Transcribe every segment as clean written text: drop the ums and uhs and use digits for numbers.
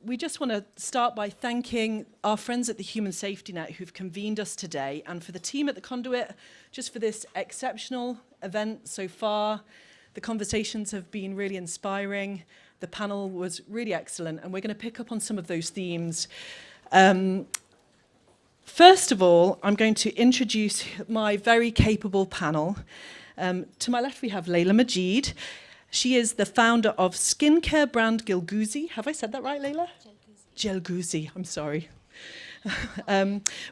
we just want to start by thanking our friends at the Human Safety Net who've convened us today, and for the team at the Conduit, just for this exceptional event so far. The conversations have been really inspiring. The panel was really excellent, and we're going to pick up on some of those themes. First of all, I'm going to introduce my very capable panel. To my left, we have Layla Majid. She is the founder of skincare brand Gelgoozy. Have I said that right, Layla? Gelgoozy, I'm sorry.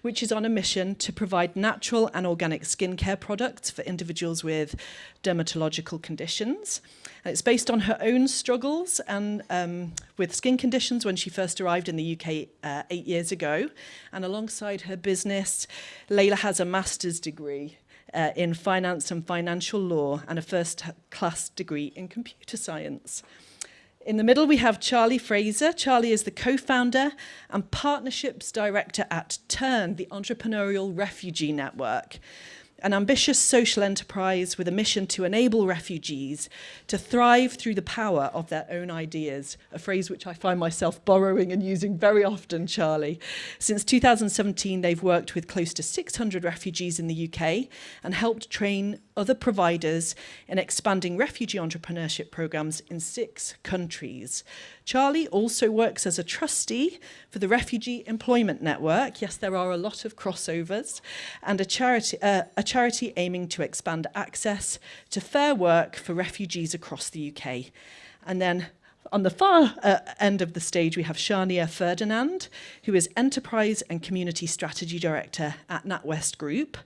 Which is on a mission to provide natural and organic skincare products for individuals with dermatological conditions. And it's based on her own struggles and with skin conditions when she first arrived in the UK 8 years ago. And alongside her business, Layla has a master's degree in finance and financial law and a first-class degree in computer science. In the middle, we have Charlie Fraser. Charlie is the co-founder and partnerships director at Turn, the entrepreneurial refugee network, an ambitious social enterprise with a mission to enable refugees to thrive through the power of their own ideas, a phrase which I find myself borrowing and using very often, Charlie. Since 2017, they've worked with close to 600 refugees in the UK and helped train other providers in expanding refugee entrepreneurship programs in 6 countries. Charlie also works as a trustee for the Refugee Employment Network. Yes, there are a lot of crossovers, and a charity aiming to expand access to fair work for refugees across the UK. And then on the far end of the stage, we have Shania Ferdinand, who is Enterprise and Community Strategy Director at NatWest Group.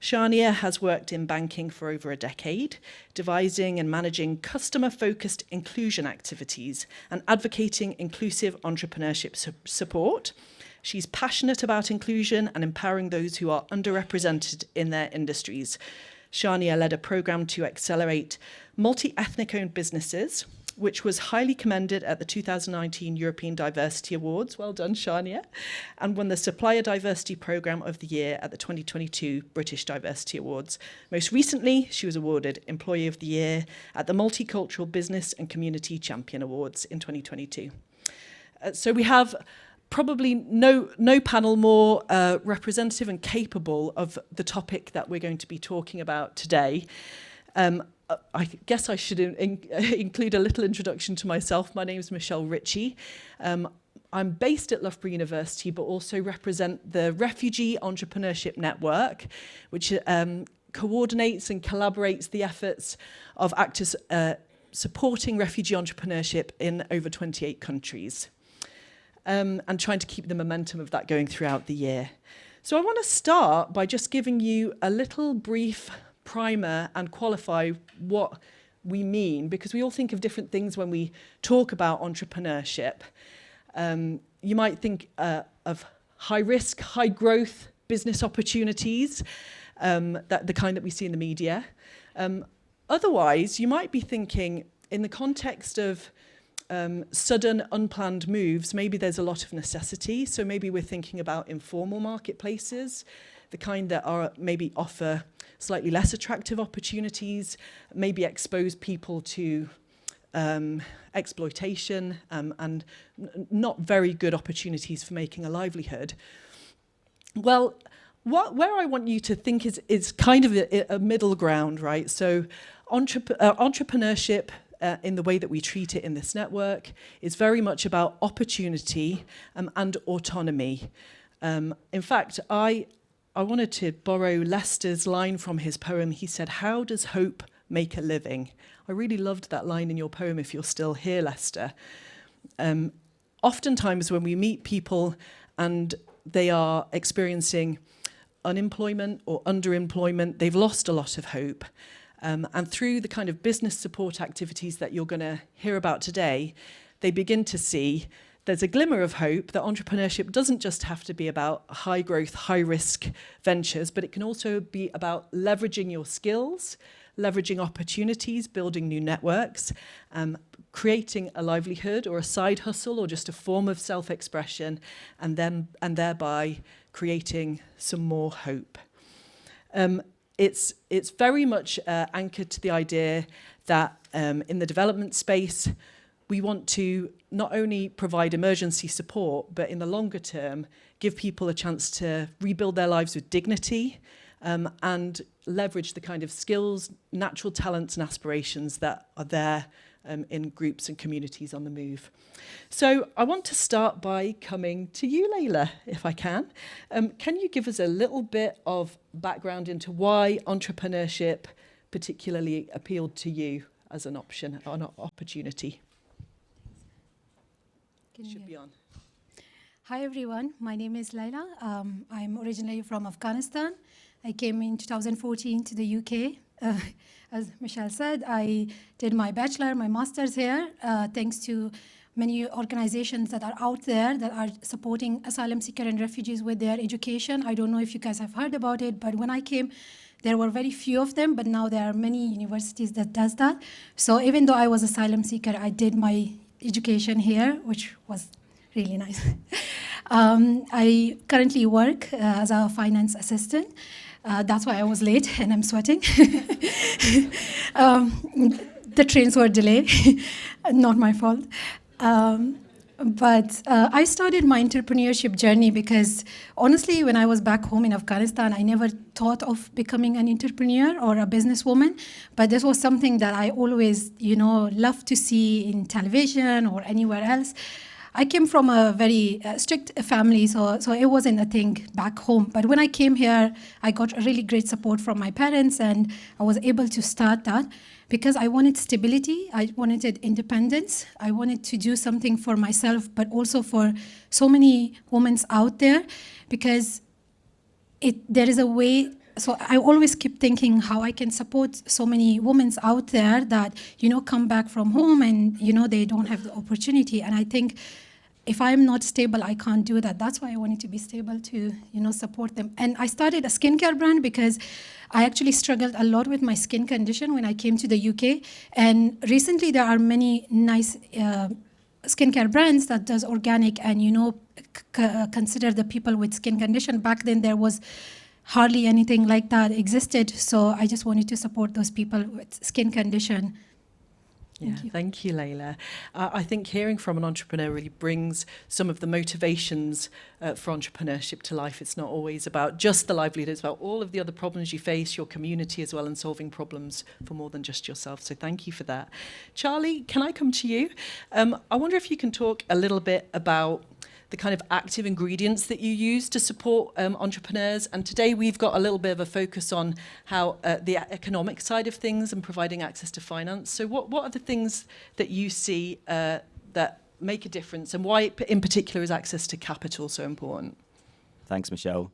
Shania has worked in banking for over a decade, devising and managing customer-focused inclusion activities and advocating inclusive entrepreneurship support. She's passionate about inclusion and empowering those who are underrepresented in their industries. Shania led a program to accelerate multi-ethnic owned businesses, which was highly commended at the 2019 European Diversity Awards. Well done, Shania. And won the Supplier Diversity Programme of the Year at the 2022 British Diversity Awards. Most recently, she was awarded Employee of the Year at the Multicultural Business and Community Champion Awards in 2022. So we have probably no panel more representative and capable of the topic that we're going to be talking about today. I guess I should include a little introduction to myself. My name is Michelle Richey. I'm based at Loughborough University, but also represent the Refugee Entrepreneurship Network, which coordinates and collaborates the efforts of actors supporting refugee entrepreneurship in over 28 countries, and trying to keep the momentum of that going throughout the year. So I want to start by just giving you a little brief primer and qualify what we mean, because we all think of different things when we talk about entrepreneurship. You might think of high risk, high growth business opportunities, that the kind that we see in the media. Otherwise, you might be thinking in the context of sudden unplanned moves, maybe there's a lot of necessity. So maybe we're thinking about informal marketplaces, the kind that are maybe offer slightly less attractive opportunities, maybe expose people to exploitation and not very good opportunities for making a livelihood. Well, where I want you to think is kind of a middle ground, right? So entrepreneurship, in the way that we treat it in this network, is very much about opportunity and autonomy. In fact, I wanted to borrow Leicester's line from his poem. He said, "How does hope make a living?" I really loved that line in your poem, if you're still here, Leicester. Oftentimes when we meet people and they are experiencing unemployment or underemployment, they've lost a lot of hope. And through the kind of business support activities that you're going to hear about today, they begin to see there's a glimmer of hope that entrepreneurship doesn't just have to be about high growth, high risk ventures, but it can also be about leveraging your skills, leveraging opportunities, building new networks, creating a livelihood or a side hustle or just a form of self-expression, and thereby creating some more hope. It's very much anchored to the idea that in the development space, we want to not only provide emergency support, but in the longer term, give people a chance to rebuild their lives with dignity, and leverage the kind of skills, natural talents and aspirations that are there in groups and communities on the move. So I want to start by coming to you, Layla, if I can. Can you give us a little bit of background into why entrepreneurship particularly appealed to you as an option, an opportunity? Should be on. Hi everyone, my name is Layla. I'm originally from Afghanistan. I came in 2014 to the UK. As Michelle said, I did my bachelor, my master's here, thanks to many organizations that are out there that are supporting asylum seekers and refugees with their education. I don't know if you guys have heard about it, but when I came, there were very few of them, but now there are many universities that does that. So even though I was asylum seeker, I did my education here, which was really nice. I currently work as a finance assistant. That's why I was late and I'm sweating. The trains were delayed, not my fault. But I started my entrepreneurship journey because honestly, when I was back home in Afghanistan, I never thought of becoming an entrepreneur or a businesswoman. But this was something that I always, loved to see in television or anywhere else. I came from a very strict family, so it wasn't a thing back home. But when I came here, I got really great support from my parents, and I was able to start that because I wanted stability, I wanted independence, I wanted to do something for myself, but also for so many women out there, because there is a way. So I always keep thinking how I can support so many women out there that, come back from home and, they don't have the opportunity. And I think if I'm not stable, I can't do that. That's why I wanted to be stable to, support them. And I started a skincare brand because I actually struggled a lot with my skin condition when I came to the UK. And recently there are many nice skincare brands that does organic and, consider the people with skin condition. Back then there was hardly anything like that existed, so I just wanted to support those people with skin condition. Thank you, Layla. I think hearing from an entrepreneur really brings some of the motivations for entrepreneurship to life. It's not always about just the livelihood, it's about all of the other problems you face, your community as well, and solving problems for more than just yourself. So thank you for that. Charlie, can I come to you? I wonder if you can talk a little bit about the kind of active ingredients that you use to support entrepreneurs. And today we've got a little bit of a focus on how the economic side of things and providing access to finance. So what are the things that you see that make a difference, and why in particular is access to capital so important? Thanks, Michelle.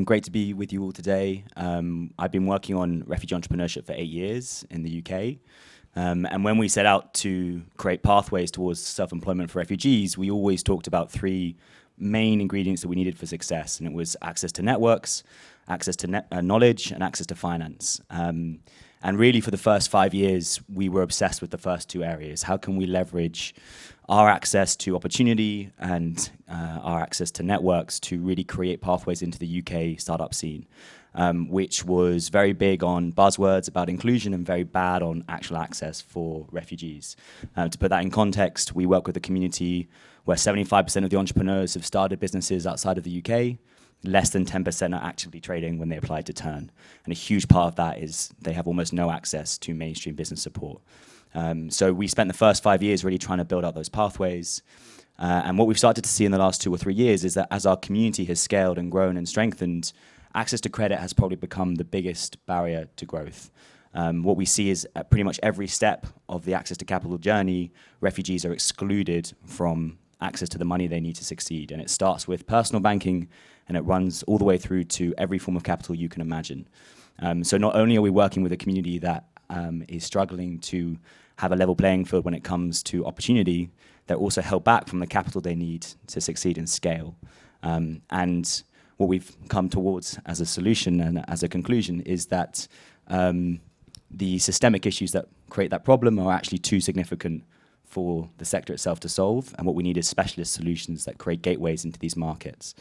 Great to be with you all today. I've been working on refugee entrepreneurship for 8 years in the UK. And when we set out to create pathways towards self-employment for refugees, we always talked about 3 main ingredients that we needed for success. And it was access to networks, access to knowledge, and access to finance. And really for the first 5 years, we were obsessed with the first 2 areas. How can we leverage our access to opportunity and our access to networks to really create pathways into the UK startup scene? Which was very big on buzzwords about inclusion and very bad on actual access for refugees. To put that in context, we work with a community where 75% of the entrepreneurs have started businesses outside of the UK. Less than 10% are actively trading when they apply to turn. And a huge part of that is they have almost no access to mainstream business support. So we spent the first 5 years really trying to build out those pathways. And what we've started to see in the last 2 or 3 years is that as our community has scaled and grown and strengthened, access to credit has probably become the biggest barrier to growth. What we see is at pretty much every step of the access to capital journey, refugees are excluded from access to the money they need to succeed. And it starts with personal banking, and it runs all the way through to every form of capital you can imagine. So not only are we working with a community that is struggling to have a level playing field when it comes to opportunity, they're also held back from the capital they need to succeed and scale. And what we've come towards as a solution and as a conclusion is that the systemic issues that create that problem are actually too significant for the sector itself to solve, and what we need is specialist solutions that create gateways into these markets,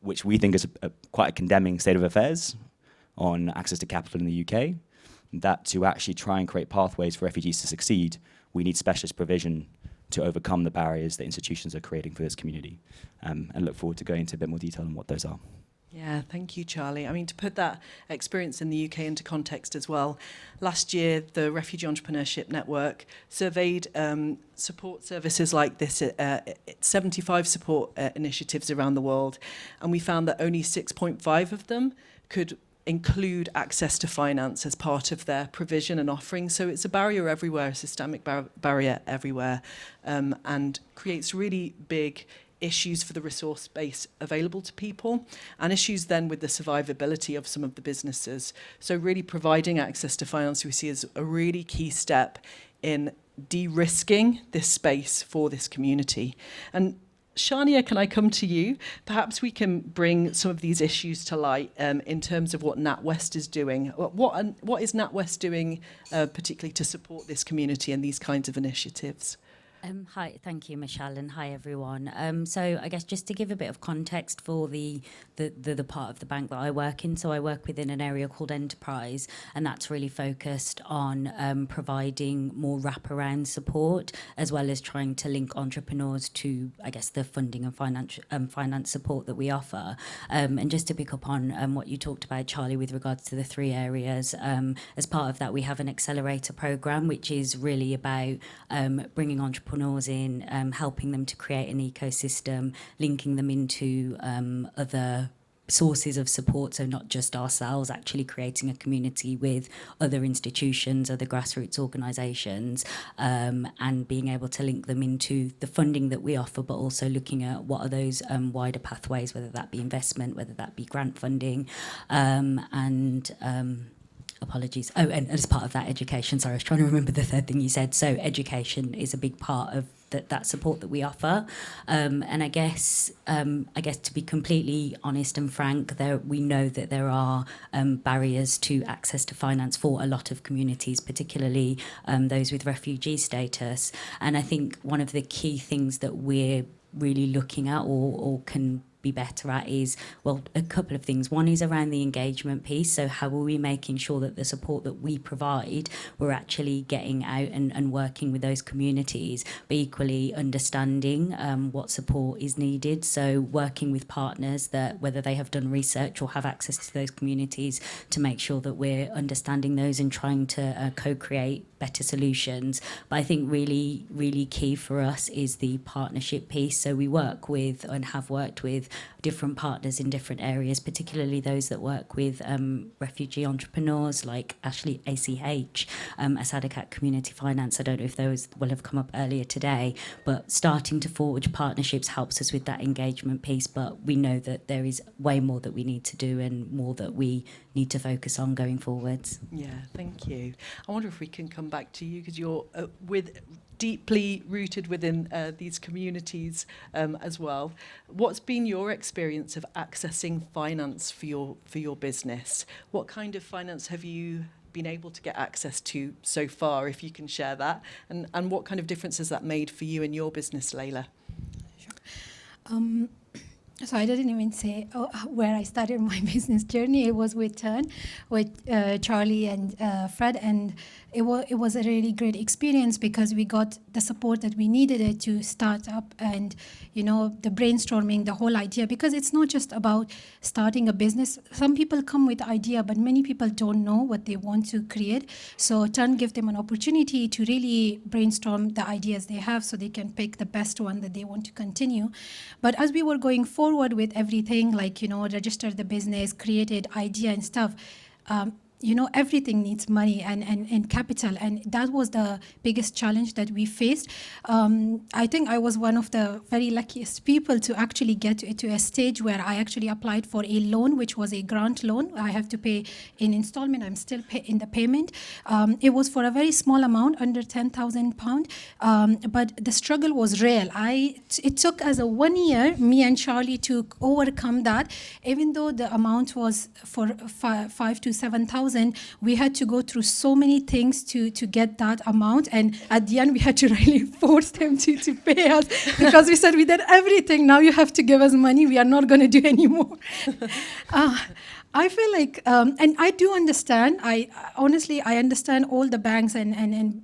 which we think is quite a condemning state of affairs on access to capital in the UK. that to actually try and create pathways for refugees to succeed, we need specialist provision to overcome the barriers that institutions are creating for this community. And look forward to going into a bit more detail on what those are. Yeah, thank you, Charlie. I mean, to put that experience in the UK into context as well, last year the Refugee Entrepreneurship Network surveyed support services like this at 75 support initiatives around the world, and we found that only 6.5 of them could include access to finance as part of their provision and offering. So it's a barrier everywhere, a systemic barrier everywhere, and creates really big issues for the resource base available to people, and issues then with the survivability of some of the businesses. So really providing access to finance we see as a really key step in de-risking this space for this community. And Shania, can I come to you? Perhaps we can bring some of these issues to light in terms of what NatWest is doing. What is NatWest doing particularly to support this community and these kinds of initiatives? Hi, thank you, Michelle, and hi, everyone. So I guess just to give a bit of context for the part of the bank that I work in, so I work within an area called Enterprise, and that's really focused on providing more wraparound support, as well as trying to link entrepreneurs to, I guess, the funding and finance support that we offer. And just to pick up on what you talked about, Charlie, with regards to the 3 areas, as part of that, we have an accelerator program, which is really about bringing entrepreneurs in, helping them to create an ecosystem, linking them into other sources of support, so not just ourselves, actually creating a community with other institutions, other grassroots organisations, and being able to link them into the funding that we offer, but also looking at what are those wider pathways, whether that be investment, whether that be grant funding, apologies. Oh, and as part of that, education. Sorry, I was trying to remember the third thing you said. So education is a big part of that support that we offer. And I guess to be completely honest and frank, we know that there are barriers to access to finance for a lot of communities, particularly those with refugee status. And I think one of the key things that we're really looking at or can be better at is, well, a couple of things. One is around the engagement piece. So how are we making sure that the support that we provide, we're actually getting out and working with those communities, but equally understanding what support is needed. So working with partners that, whether they have done research or have access to those communities, to make sure that we're understanding those and trying to co-create better solutions. But I think really, really key for us is the partnership piece. So we work with and have worked with different partners in different areas, particularly those that work with refugee entrepreneurs like Ashley ACH, Asadakat Community Finance. I don't know if those will have come up earlier today, but starting to forge partnerships helps us with that engagement piece. But we know that there is way more that we need to do and more that we need to focus on going forwards. Yeah, thank you. I wonder if we can come back to you, because you're deeply rooted within these communities as well. What's been your experience of accessing finance for your business? What kind of finance have you been able to get access to so far, if you can share that? And what kind of difference has that made for you and your business, Layla? Sure. So I didn't even say where I started my business journey. It was with Turn, with Charlie and Fred, and it was a really great experience because we got the support that we needed to start up, and the brainstorming, the whole idea, because it's not just about starting a business. Some people come with the idea, but many people don't know what they want to create. So Turn give them an opportunity to really brainstorm the ideas they have, so they can pick the best one that they want to continue. But as we were going forward with everything, like register the business, created idea and stuff, everything needs money and capital, and that was the biggest challenge that we faced. I think I was one of the very luckiest people to actually get to a stage where I actually applied for a loan, which was a grant loan. I have to pay in installment. I'm still in the payment. It was for a very small amount, under £10,000, but the struggle was real. It took us 1 year, me and Charlie, to overcome that. Even though the amount was for 5,000 to 7,000, we had to go through so many things to get that amount, and at the end we had to really force them to pay us, because we said, we did everything, now you have to give us money, we are not going to do anymore. I feel like, and I do understand. Honestly, I understand all the banks and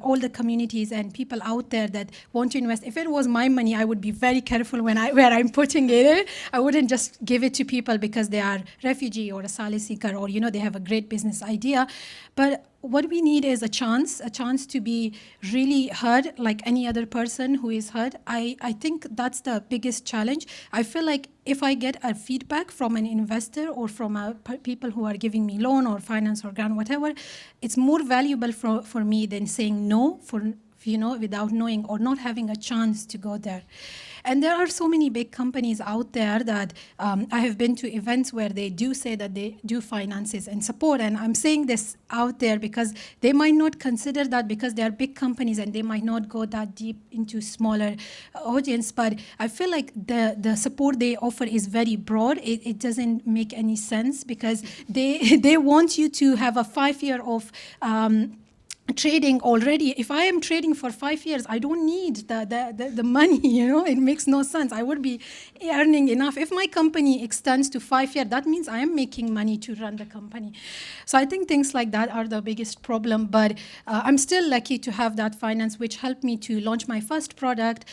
all the communities and people out there that want to invest. If it was my money, I would be very careful where I'm putting it. I wouldn't just give it to people because they are refugee or asylum seeker, or they have a great business idea. But what we need is a chance to be really heard like any other person who is heard. I think that's the biggest challenge. I feel like if I get a feedback from an investor or from people who are giving me loan or finance or grant, whatever, it's more valuable for me than saying no without knowing or not having a chance to go there. And there are so many big companies out there that I have been to events where they do say that they do finances and support. And I'm saying this out there because they might not consider that because they are big companies and they might not go that deep into smaller audience. But I feel like the support they offer is very broad. It doesn't make any sense because they want you to have a 5-year of trading already. If I am trading for 5 years, I don't need the money, it makes no sense. I would be earning enough. If my company extends to 5 years, that means I am making money to run the company. So I think things like that are the biggest problem, but I'm still lucky to have that finance, which helped me to launch my first product.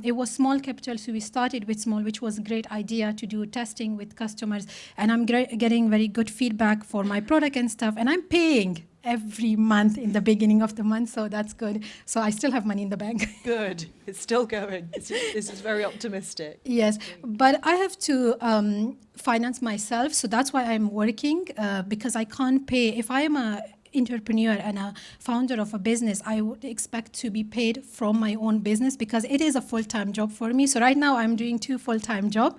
It was small capital, so we started with small, which was a great idea to do testing with customers, and I'm getting very good feedback for my product and stuff, and I'm paying every month in the beginning of the month, so that's good. So I still have money in the bank. Good. It's still going. This is very optimistic. Yes, but I have to finance myself, so that's why I'm working, because I can't pay. If I am a entrepreneur and a founder of a business, I would expect to be paid from my own business because it is a full-time job for me. So right now I'm doing 2 full-time jobs.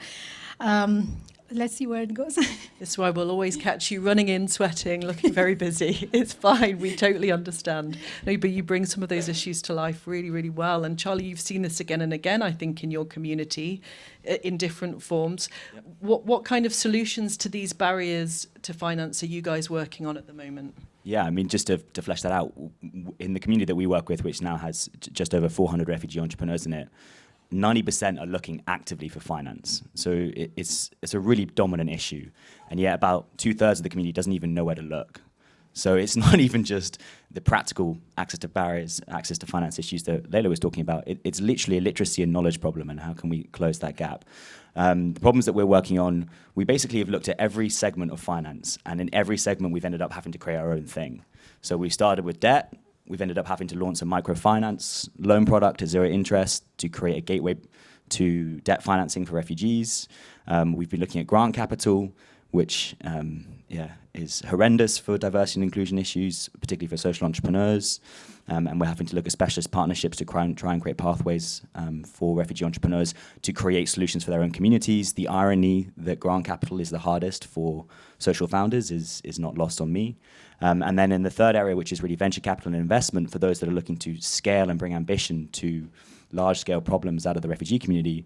Let's see where it goes. This is why we'll always catch you running in, sweating, looking very busy. It's fine. We totally understand. No, but you bring some of those issues to life really, really well. And Charlie, you've seen this again and again, I think, in your community in different forms. Yep. What kind of solutions to these barriers to finance are you guys working on at the moment? Yeah, I mean, just to flesh that out, in the community that we work with, which now has just over 400 refugee entrepreneurs in it, 90% are looking actively for finance. So it's a really dominant issue. And yet about 2/3 of the community doesn't even know where to look. So it's not even just the practical access to barriers, access to finance issues that Leila was talking about. It's literally a literacy and knowledge problem, and how can we close that gap? The problems that we're working on, we basically have looked at every segment of finance, and in every segment we've ended up having to create our own thing. So we started with debt. We've ended up having to launch a microfinance loan product at 0 interest to create a gateway to debt financing for refugees. We've been looking at grant capital, which is horrendous for diversity and inclusion issues, particularly for social entrepreneurs. And we're having to look at specialist partnerships to try and create pathways for refugee entrepreneurs to create solutions for their own communities. The irony that grant capital is the hardest for social founders is not lost on me. And then in the third area, which is really venture capital and investment for those that are looking to scale and bring ambition to large-scale problems out of the refugee community,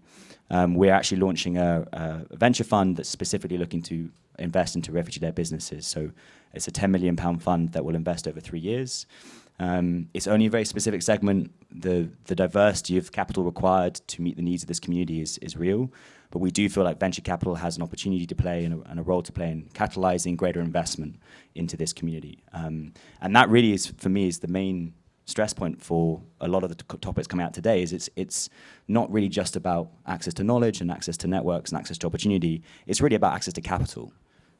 we're actually launching a venture fund that's specifically looking to invest into refugee-led businesses. So it's a £10 million fund that will invest over 3 years. It's only a very specific segment. The diversity of capital required to meet the needs of this community is real. But we do feel like venture capital has an opportunity to play and a role to play in catalyzing greater investment into this community. And that really is, for me, is the main stress point for a lot of the topics coming out today. Is it's not really just about access to knowledge and access to networks and access to opportunity. It's really about access to capital.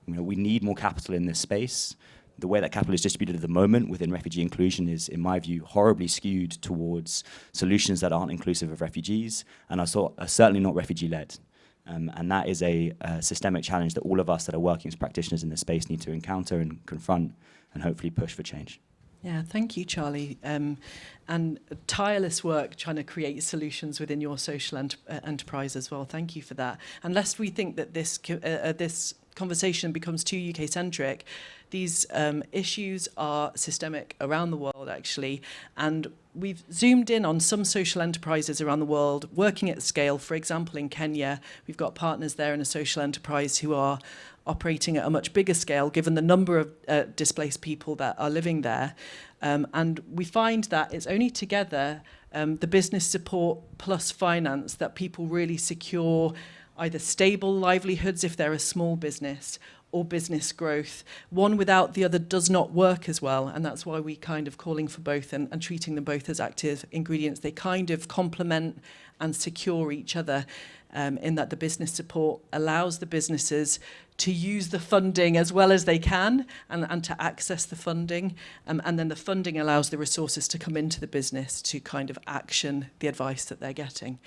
We need more capital in this space. The way that capital is distributed at the moment within refugee inclusion is, in my view, horribly skewed towards solutions that aren't inclusive of refugees and are certainly not refugee-led. And that is a systemic challenge that all of us that are working as practitioners in this space need to encounter and confront and hopefully push for change. Yeah, thank you, Charlie. And tireless work trying to create solutions within your social enterprise as well. Thank you for that. And lest we think that this conversation becomes too UK-centric, these issues are systemic around the world, actually. And we've zoomed in on some social enterprises around the world working at scale. For example, in Kenya, we've got partners there in a social enterprise who are operating at a much bigger scale, given the number of displaced people that are living there. And we find that it's only together, the business support plus finance, that people really secure either stable livelihoods if they're a small business, or business growth. One without the other does not work as well, and that's why we kind of calling for both and treating them both as active ingredients. They kind of complement and secure each other, in that the business support allows the businesses to use the funding as well as they can and to access the funding, and then the funding allows the resources to come into the business to kind of action the advice that they're getting.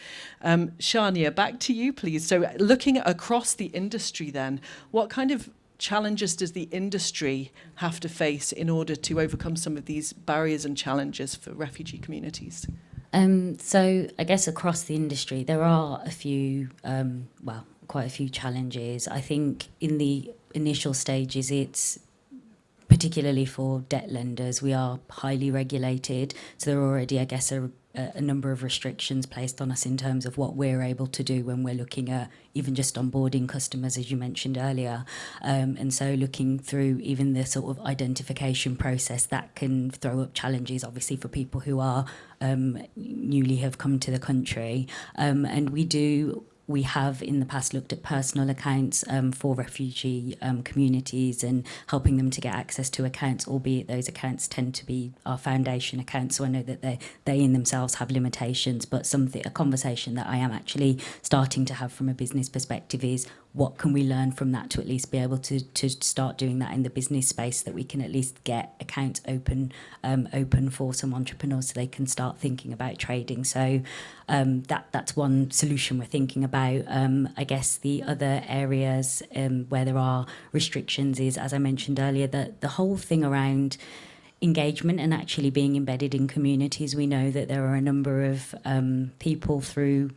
Shania, back to you, please. So looking across the industry then, what kind of challenges does the industry have to face in order to overcome some of these barriers and challenges for refugee communities? So I guess across the industry, there are a few, quite a few challenges. I think in the initial stages, it's particularly for debt lenders, we are highly regulated. So there are already, I guess, a number of restrictions placed on us in terms of what we're able to do when we're looking at even just onboarding customers, as you mentioned earlier. And so looking through even the sort of identification process, that can throw up challenges, obviously, for people who are newly have come to the country. And we have in the past looked at personal accounts for refugee communities and helping them to get access to accounts, albeit those accounts tend to be our foundation accounts. So I know that they in themselves have limitations, but a conversation that I am actually starting to have from a business perspective is what can we learn from that to at least be able to start doing that in the business space, that we can at least get accounts open for some entrepreneurs so they can start thinking about trading. So that's one solution we're thinking about. I guess the other areas where there are restrictions is, as I mentioned earlier, that the whole thing around engagement and actually being embedded in communities. We know that there are a number of people through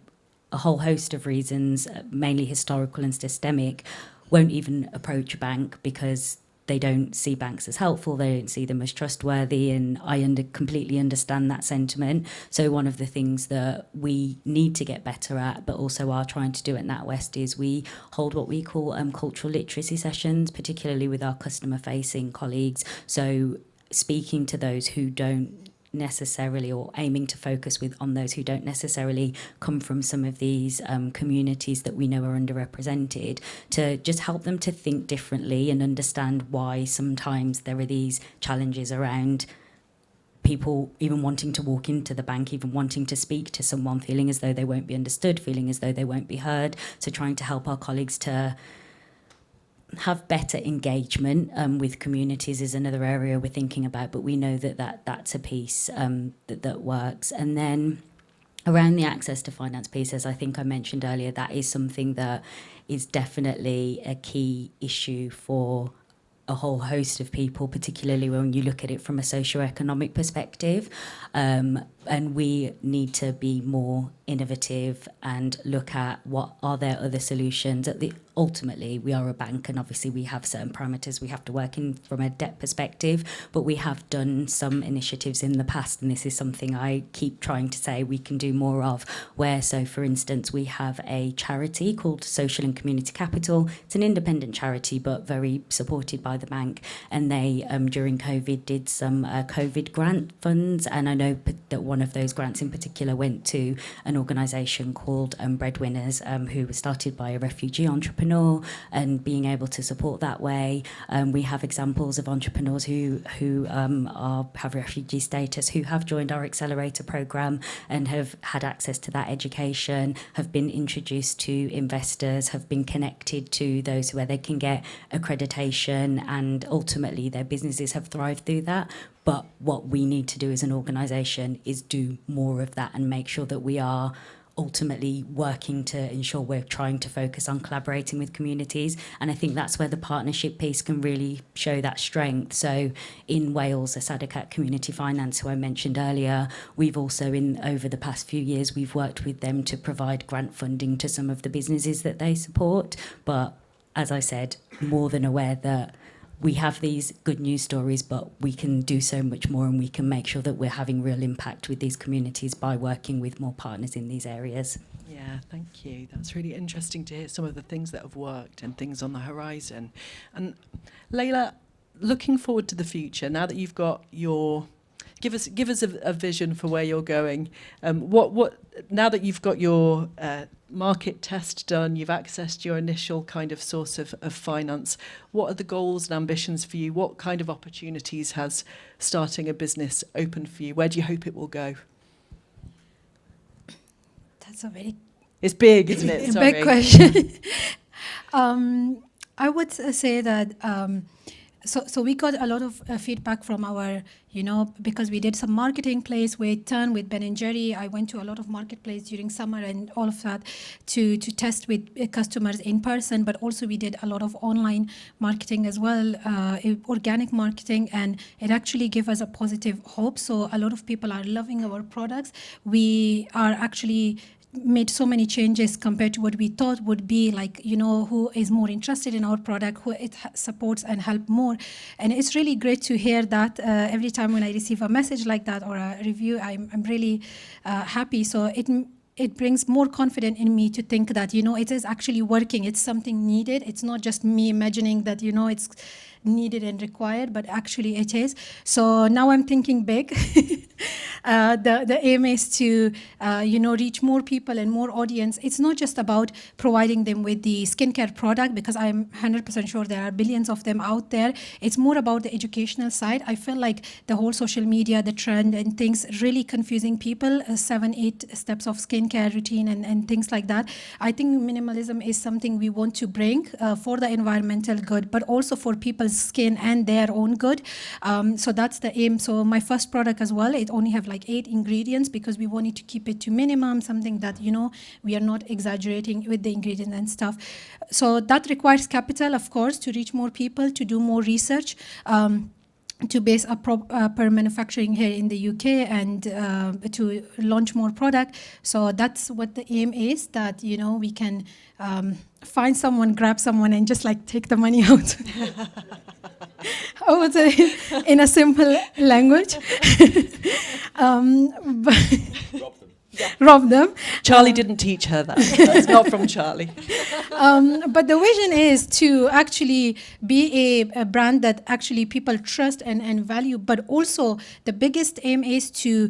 a whole host of reasons, mainly historical and systemic, won't even approach a bank because they don't see banks as helpful, they don't see them as trustworthy, and I completely understand that sentiment. So one of the things that we need to get better at, but also are trying to do at NatWest, is we hold what we call cultural literacy sessions, particularly with our customer-facing colleagues. So speaking to those who don't necessarily, or aiming to focus on those who don't necessarily come from some of these communities that we know are underrepresented, to just help them to think differently and understand why sometimes there are these challenges around people even wanting to walk into the bank, even wanting to speak to someone, feeling as though they won't be understood, feeling as though they won't be heard. So trying to help our colleagues to have better engagement with communities is another area we're thinking about, but we know that's a piece that works. And then around the access to finance piece, as I think I mentioned earlier, that is something that is definitely a key issue for a whole host of people, particularly when you look at it from a socio-economic perspective. And we need to be more innovative and look at what are there other solutions. Ultimately, we are a bank, and obviously we have certain parameters we have to work in from a debt perspective, but we have done some initiatives in the past, and this is something I keep trying to say we can do more of, where, so for instance, we have a charity called Social and Community Capital. It's an independent charity, but very supported by the bank, and they, during COVID, did some COVID grant funds, and I know that one of those grants in particular went to an organisation called Breadwinners, who was started by a refugee entrepreneur, and being able to support that way. We have examples of entrepreneurs who have refugee status, who have joined our accelerator programme and have had access to that education, have been introduced to investors, have been connected to those where they can get accreditation, and ultimately their businesses have thrived through that. But what we need to do as an organisation is do more of that and make sure that we are ultimately working to ensure we're trying to focus on collaborating with communities. And I think that's where the partnership piece can really show that strength. So in Wales, the Sadacat Community Finance, who I mentioned earlier, we've also over the past few years, we've worked with them to provide grant funding to some of the businesses that they support. But as I said, more than aware that we have these good news stories, but we can do so much more, and we can make sure that we're having real impact with these communities by working with more partners in these areas. Yeah, thank you. That's really interesting to hear some of the things that have worked and things on the horizon. And Layla, looking forward to the future, now that you've got your... Give us a vision for where you're going. What now that you've got your market test done, you've accessed your initial kind of source of finance. What are the goals and ambitions for you? What kind of opportunities has starting a business opened for you? Where do you hope it will go? That's a very It's big, isn't it? Sorry. big question. I would say that so we got a lot of feedback from our, because we did some marketing plays with Turn, with Ben & Jerry. I went to a lot of marketplace during summer and all of that to test with customers in person, but also we did a lot of online marketing as well, organic marketing, and it actually gave us a positive hope. So a lot of people are loving our products. We are actually made so many changes compared to what we thought would be, like, who is more interested in our product, who it supports and help more. And it's really great to hear that every time when I receive a message like that or a review, I'm really happy. So it brings more confidence in me to think that, it is actually working. It's something needed. It's not just me imagining that, it's needed and required, but actually it is. So now I'm thinking big. The aim is to, reach more people and more audience. It's not just about providing them with the skincare product, because I'm 100% sure there are billions of them out there. It's more about the educational side. I feel like the whole social media, the trend and things really confusing people, 7-8 steps of skincare routine and things like that. I think minimalism is something we want to bring for the environmental good, but also for people's skin and their own good. So that's the aim. So my first product as well, it only have like 8 ingredients because we wanted to keep it to minimum, something that, we are not exaggerating with the ingredients and stuff. So that requires capital, of course, to reach more people, to do more research, to base a proper manufacturing here in the UK, and to launch more product. So that's what the aim is, that, we can find someone, grab someone, and just like take the money out. I would say in a simple language. Rob them. Charlie didn't teach her that. That's not from Charlie. But the vision is to actually be a brand that actually people trust and value, but also the biggest aim is to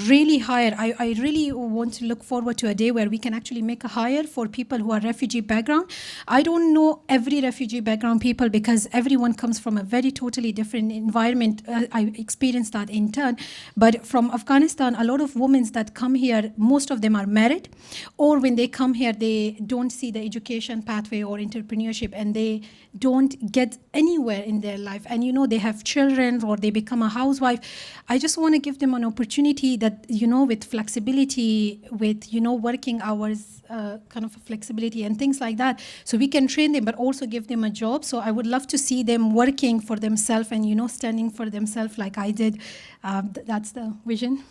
really hire. I really want to look forward to a day where we can actually make a hire for people who are refugee background. I don't know every refugee background people, because everyone comes from a very totally different environment. I experienced that in turn. But from Afghanistan, a lot of women that come here, most of them are married, or when they come here, they don't see the education pathway or entrepreneurship, and they don't get anywhere in their life. And, they have children or they become a housewife. I just want to give them an opportunity that, with flexibility, with, working hours, kind of flexibility and things like that. So we can train them, but also give them a job. So I would love to see them working for themselves and, standing for themselves like I did. That's the vision.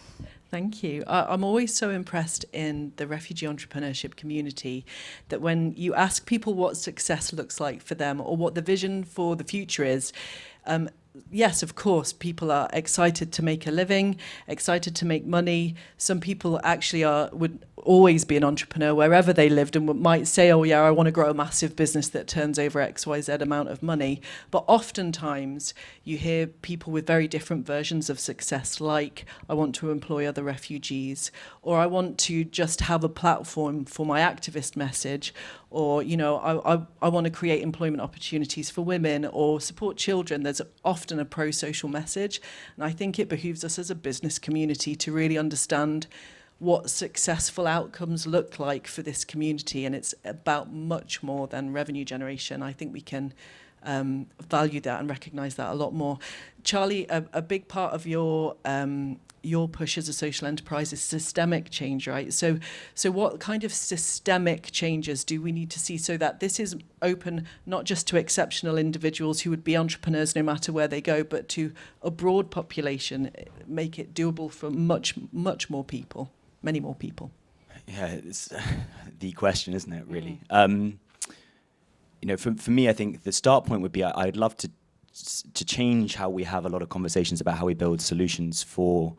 Thank you. I'm always so impressed in the refugee entrepreneurship community that when you ask people what success looks like for them or what the vision for the future is, yes, of course, people are excited to make a living, excited to make money. Some people actually would always be an entrepreneur wherever they lived and might say, oh yeah, I want to grow a massive business that turns over XYZ amount of money. But oftentimes you hear people with very different versions of success, like I want to employ other refugees, or I want to just have a platform for my activist message, or I want to create employment opportunities for women or support children. There's often a pro-social message, and I think it behooves us as a business community to really understand what successful outcomes look like for this community, and it's about much more than revenue generation. I think we can value that and recognise that a lot more. Charlie, a big part of your push as a social enterprise is systemic change, right? So what kind of systemic changes do we need to see so that this is open not just to exceptional individuals who would be entrepreneurs no matter where they go, but to a broad population, make it doable for much, much more people, many more people? Yeah, it's the question, isn't it, really? For me, I think the start point would be I'd love to change how we have a lot of conversations about how we build solutions for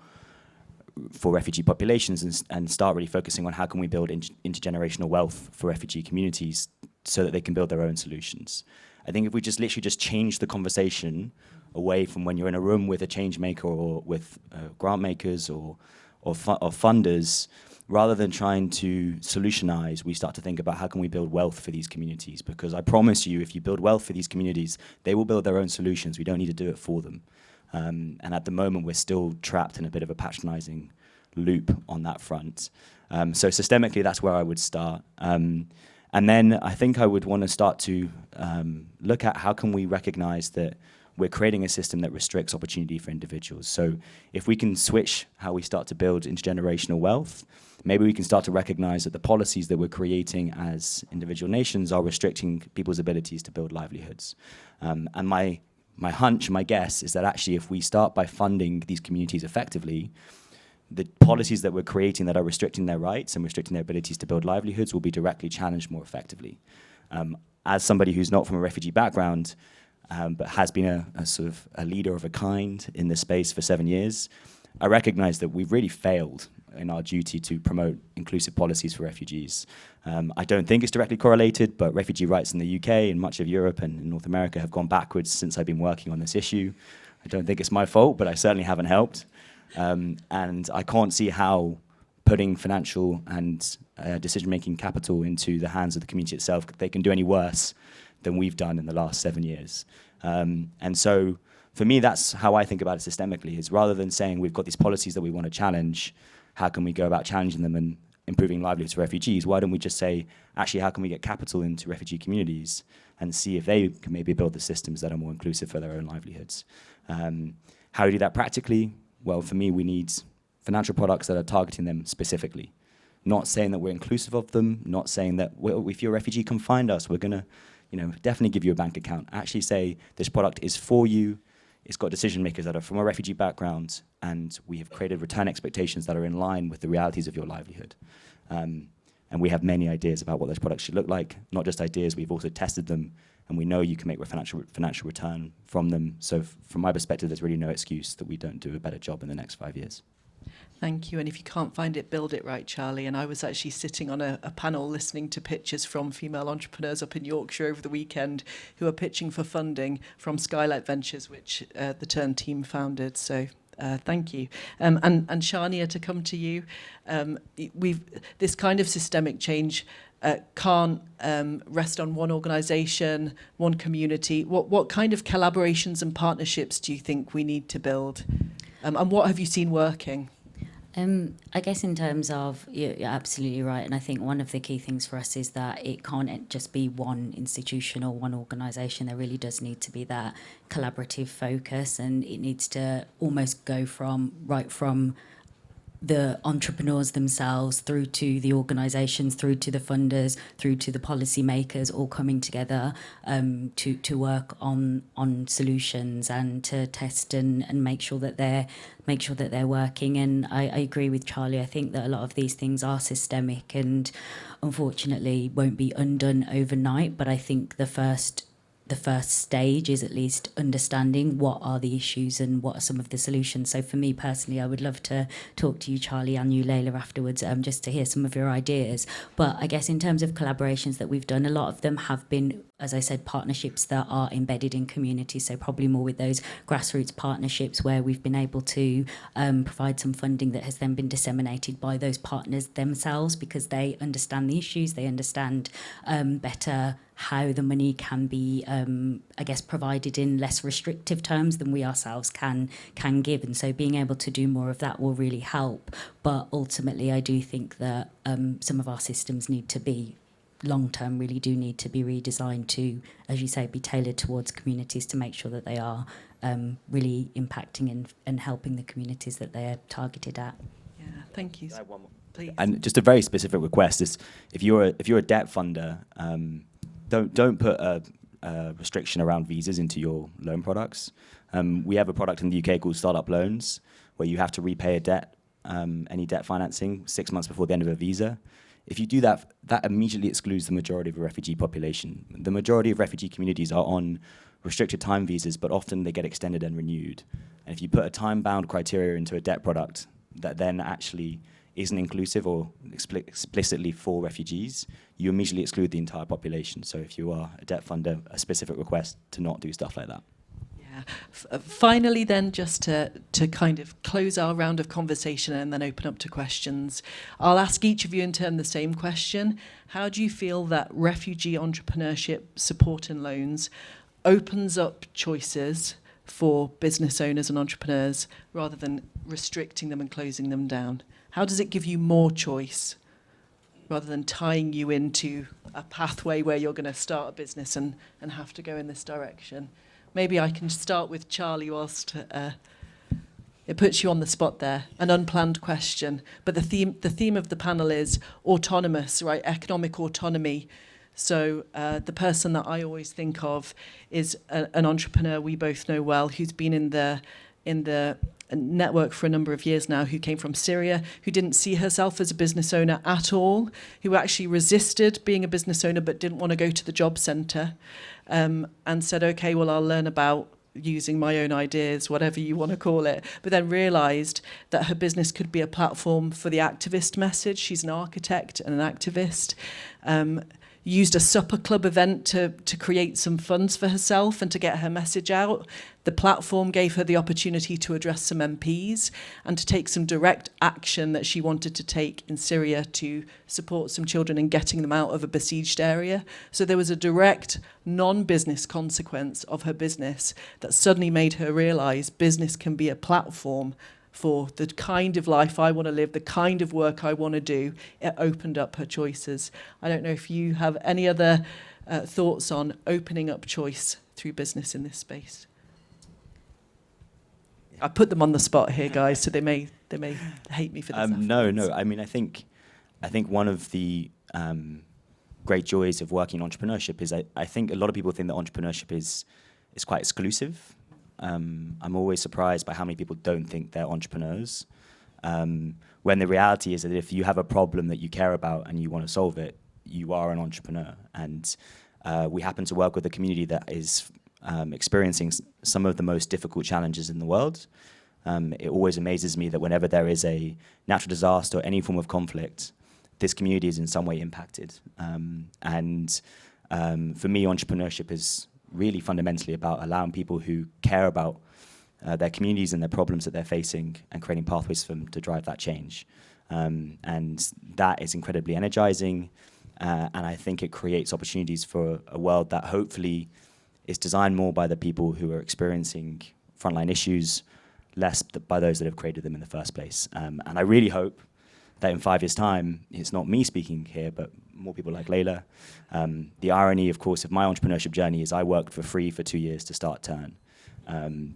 refugee populations and start really focusing on how can we build intergenerational wealth for refugee communities so that they can build their own solutions. I think if we just literally change the conversation away from when you're in a room with a change maker or with grant makers or funders, rather than trying to solutionize, we start to think about how can we build wealth for these communities? Because I promise you, if you build wealth for these communities, they will build their own solutions. We don't need to do it for them. And at the moment, we're still trapped in a bit of a patronizing loop on that front. So systemically, that's where I would start. And then I think I would want to start to look at how can we recognize that we're creating a system that restricts opportunity for individuals. So if we can switch how we start to build intergenerational wealth, maybe we can start to recognize that the policies that we're creating as individual nations are restricting people's abilities to build livelihoods. And my hunch, my guess, is that actually if we start by funding these communities effectively, the policies that we're creating that are restricting their rights and restricting their abilities to build livelihoods will be directly challenged more effectively. As somebody who's not from a refugee background, but has been a sort of a leader of a kind in this space for 7 years, I recognize that we've really failed in our duty to promote inclusive policies for refugees. I don't think it's directly correlated, but refugee rights in the UK and much of Europe and in North America have gone backwards since I've been working on this issue. I don't think it's my fault, but I certainly haven't helped. And I can't see how putting financial and decision-making capital into the hands of the community itself, they can do any worse than we've done in the last 7 years. And so for me, that's how I think about it systemically, is rather than saying we've got these policies that we want to challenge, how can we go about challenging them and improving livelihoods for refugees? Why don't we just say, actually, how can we get capital into refugee communities and see if they can maybe build the systems that are more inclusive for their own livelihoods? How do we do that practically? Well, for me, we need financial products that are targeting them specifically. Not saying that we're inclusive of them, not saying that, well, if you're a refugee, come find us. We're going to definitely give you a bank account. Actually say this product is for you. It's got decision makers that are from a refugee background, and we have created return expectations that are in line with the realities of your livelihood. And we have many ideas about what those products should look like. Not just ideas, we've also tested them, and we know you can make a financial return from them. So from my perspective, there's really no excuse that we don't do a better job in the next 5 years. Thank you. And if you can't find it, build it right, Charlie. And I was actually sitting on a panel listening to pitches from female entrepreneurs up in Yorkshire over the weekend who are pitching for funding from Skylight Ventures, which the Turn team founded. So thank you. And Shania, to come to you, this kind of systemic change can't rest on one organisation, one community. What kind of collaborations and partnerships do you think we need to build? And what have you seen working? I guess in terms of, you're absolutely right, and I think one of the key things for us is that it can't just be one institution or one organisation. There really does need to be that collaborative focus, and it needs to almost go from the entrepreneurs themselves through to the organisations, through to the funders, through to the policymakers, all coming together to work on solutions and to test and make sure that they're working. And I agree with Charlie. I think that a lot of these things are systemic and unfortunately won't be undone overnight. But I think the first stage is at least understanding what are the issues and what are some of the solutions. So for me personally, I would love to talk to you, Charlie, and you, Layla, afterwards, just to hear some of your ideas. But I guess in terms of collaborations that we've done, a lot of them have been, as I said, partnerships that are embedded in communities, so probably more with those grassroots partnerships where we've been able to provide some funding that has then been disseminated by those partners themselves because they understand the issues, they understand better how the money can be, I guess, provided in less restrictive terms than we ourselves can give. And so being able to do more of that will really help. But ultimately, I do think that some of our systems need to be long-term, really do need to be redesigned to, as you say, be tailored towards communities to make sure that they are really impacting and helping the communities that they're targeted at. Yeah, thank you. Please. And just a very specific request is, if you're a debt funder, don't put a restriction around visas into your loan products. We have a product in the UK called Startup Loans, where you have to repay a debt, any debt financing, 6 months before the end of a visa. If you do that, that immediately excludes the majority of the refugee population. The majority of refugee communities are on restricted time visas, but often they get extended and renewed. And if you put a time-bound criteria into a debt product that then actually isn't inclusive or explicitly for refugees, you immediately exclude the entire population. So if you are a debt funder, a specific request to not do stuff like that. Yeah, Finally, then, just to kind of close our round of conversation and then open up to questions, I'll ask each of you in turn the same question. How do you feel that refugee entrepreneurship support and loans opens up choices for business owners and entrepreneurs rather than restricting them and closing them down? How does it give you more choice rather than tying you into a pathway where you're going to start a business and have to go in this direction? Maybe I can start with Charlie whilst it puts you on the spot there, an unplanned question. But the theme of the panel is autonomous, right? Economic autonomy. So the person that I always think of is an entrepreneur we both know well, who's been in the network for a number of years now, who came from Syria, who didn't see herself as a business owner at all, who actually resisted being a business owner but didn't want to go to the job centre, and said, okay, well, I'll learn about using my own ideas, whatever you want to call it, but then realised that her business could be a platform for the activist message. She's an architect and an activist. Used a supper club event to create some funds for herself and to get her message out. The platform gave her the opportunity to address some MPs and to take some direct action that she wanted to take in Syria to support some children in getting them out of a besieged area. So there was a direct non-business consequence of her business that suddenly made her realise business can be a platform for the kind of life I want to live, the kind of work I want to do. It opened up her choices. I don't know if you have any other thoughts on opening up choice through business in this space. I put them on the spot here, guys, so they may hate me for this. No. I mean, I think one of the great joys of working in entrepreneurship is I think a lot of people think that entrepreneurship is quite exclusive. I'm always surprised by how many people don't think they're entrepreneurs, when the reality is that if you have a problem that you care about and you want to solve it, you are an entrepreneur. And we happen to work with a community that is experiencing some of the most difficult challenges in the world. It always amazes me that whenever there is a natural disaster or any form of conflict, this community is in some way impacted. And for me, entrepreneurship is really fundamentally about allowing people who care about their communities and their problems that they're facing and creating pathways for them to drive that change. And that is incredibly energizing. And I think it creates opportunities for a world that hopefully is designed more by the people who are experiencing frontline issues, less by those that have created them in the first place. And I really hope that in 5 years' time, it's not me speaking here, but more people like Layla. The irony, of course, of my entrepreneurship journey is I worked for free for 2 years to start Turn,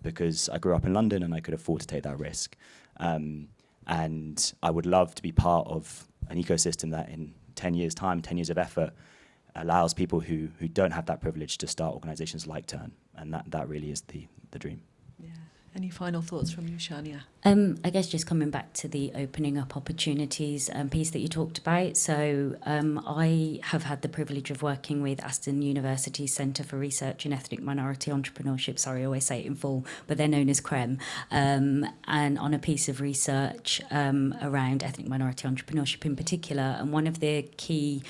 because I grew up in London and I could afford to take that risk. And I would love to be part of an ecosystem that in 10 years' time, 10 years of effort, allows people who don't have that privilege to start organizations like Turn. And that really is the dream. Yeah. Any final thoughts from you, Shania? I guess just coming back to the opening up opportunities piece that you talked about. So I have had the privilege of working with Aston University's Centre for Research in Ethnic Minority Entrepreneurship. Sorry, I always say it in full, but they're known as CREM. And on a piece of research around ethnic minority entrepreneurship in particular. And one of the key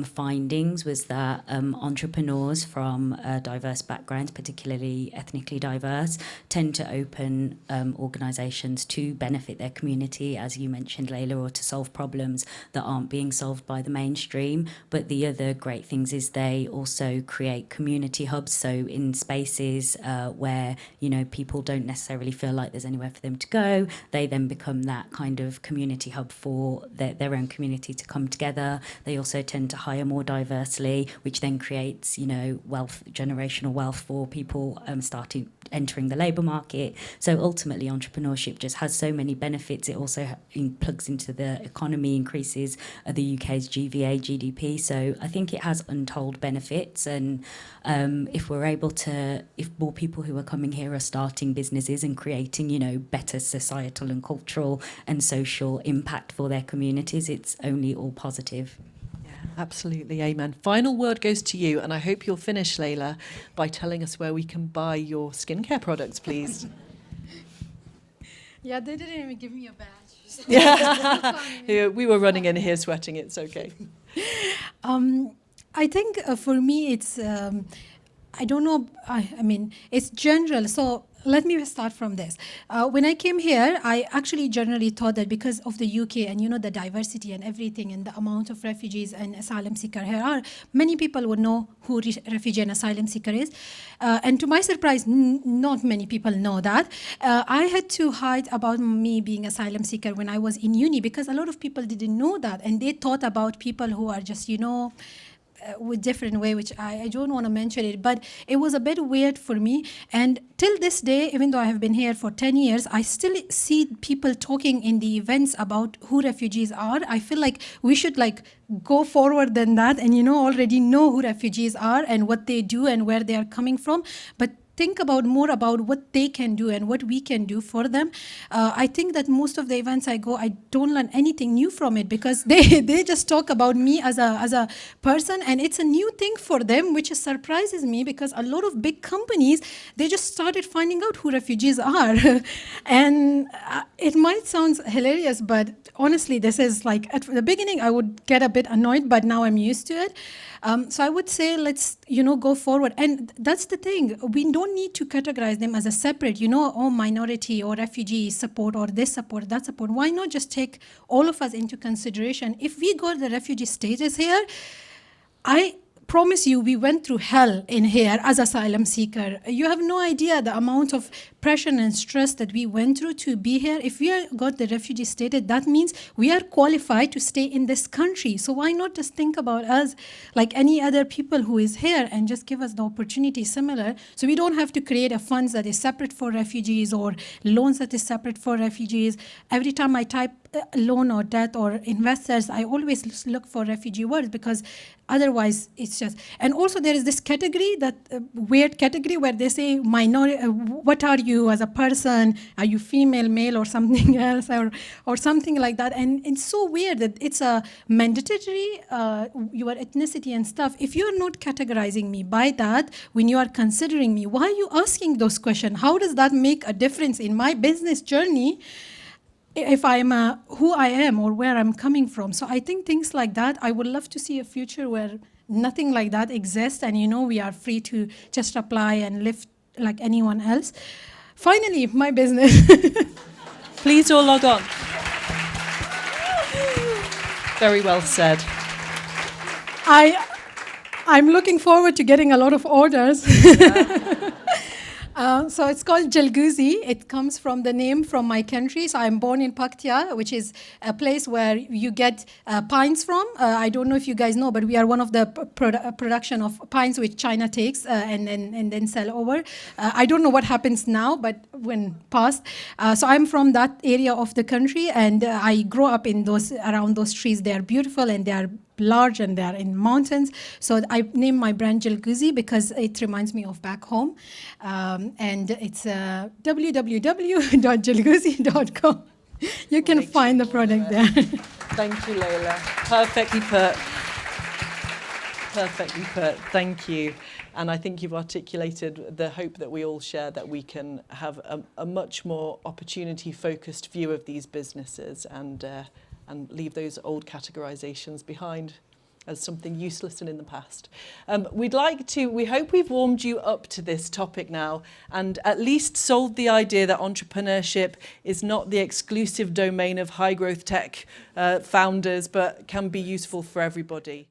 findings was that entrepreneurs from diverse backgrounds, particularly ethnically diverse, tend to open organisations to benefit their community, as you mentioned, Layla, or to solve problems that aren't being solved by the mainstream. But the other great things is they also create community hubs, so in spaces where people don't necessarily feel like there's anywhere for them to go, they then become that kind of community hub for their own community to come together. They also tend to hire more diversely, which then creates wealth, generational wealth for people entering the labour market. So ultimately entrepreneurship just has so many benefits. It also plugs into the economy, increases the UK's GVA, GDP. So I think it has untold benefits. And if more people who are coming here are starting businesses and creating, better societal and cultural and social impact for their communities, it's only all positive. Absolutely, amen. Final word goes to you, and I hope you'll finish, Layla, by telling us where we can buy your skincare products, please. Yeah, they didn't even give me a badge. Yeah, we were running in here sweating, it's okay. I think for me it's I don't know, I mean, it's general. So let me start from this. When I came here, I actually generally thought that because of the UK and, you know, the diversity and everything and the amount of refugees and asylum seekers here are, many people would know who refugee and asylum seeker is. And to my surprise, not many people know that. I had to hide about me being asylum seeker when I was in uni because a lot of people didn't know that. And they thought about people who are just, you know, with different way, which I don't want to mention it, but it was a bit weird for me. And till this day, even though I have been here for 10 years, I still see people talking in the events about who refugees are. I feel like we should like go forward than that and, you know, already know who refugees are and what they do and where they are coming from. But think about more about what they can do and what we can do for them. I think that most of the events I go, I don't learn anything new from it because they just talk about me as a person, and it's a new thing for them, which surprises me because a lot of big companies, they just started finding out who refugees are. And it might sound hilarious, but honestly, this is like, at the beginning, I would get a bit annoyed, but now I'm used to it. So I would say, let's, you know, go forward. And that's the thing. We don't need to categorize them as a separate, you know, oh, minority or refugee support or this support, that support. Why not just take all of us into consideration? If we got the refugee status here, I promise you, we went through hell in here as asylum seeker. You have no idea the amount of pressure and stress that we went through to be here. If we got the refugee status, that means we are qualified to stay in this country. So why not just think about us like any other people who is here and just give us the opportunity similar, so we don't have to create a fund that is separate for refugees or loans that is separate for refugees. Every time I type loan or debt or investors, I always look for refugee words because otherwise it's just. And also there is this category, that weird category where they say minority, what are you as a person? Are you female, male, or something else, or something like that? And it's so weird that it's a mandatory, your ethnicity and stuff. If you are not categorizing me by that, when you are considering me, why are you asking those questions? How does that make a difference in my business journey if I'm who I am or where I'm coming from? So I think things like that, I would love to see a future where nothing like that exists and, you know, we are free to just apply and live like anyone else. Finally, my business. Please all log on. Very well said. I'm looking forward to getting a lot of orders. So it's called Jalgouzi. It comes from the name from my country. So I'm born in Paktia, which is a place where you get pines from. I don't know if you guys know, but we are one of the production of pines which China takes and then sell over. I don't know what happens now, but when past. So I'm from that area of the country, and I grew up in around those trees. They are beautiful and they are large and they are in mountains. So I named my brand Jalgouzi because it reminds me of back home. And it's www.jalgouzi.com. You can find the product there. Thank you, Layla. Perfectly put. Perfectly put. Thank you. And I think you've articulated the hope that we all share, that we can have a much more opportunity-focused view of these businesses and leave those old categorizations behind as something useless and in the past. We hope we've warmed you up to this topic now and at least sold the idea that entrepreneurship is not the exclusive domain of high growth tech founders, but can be useful for everybody.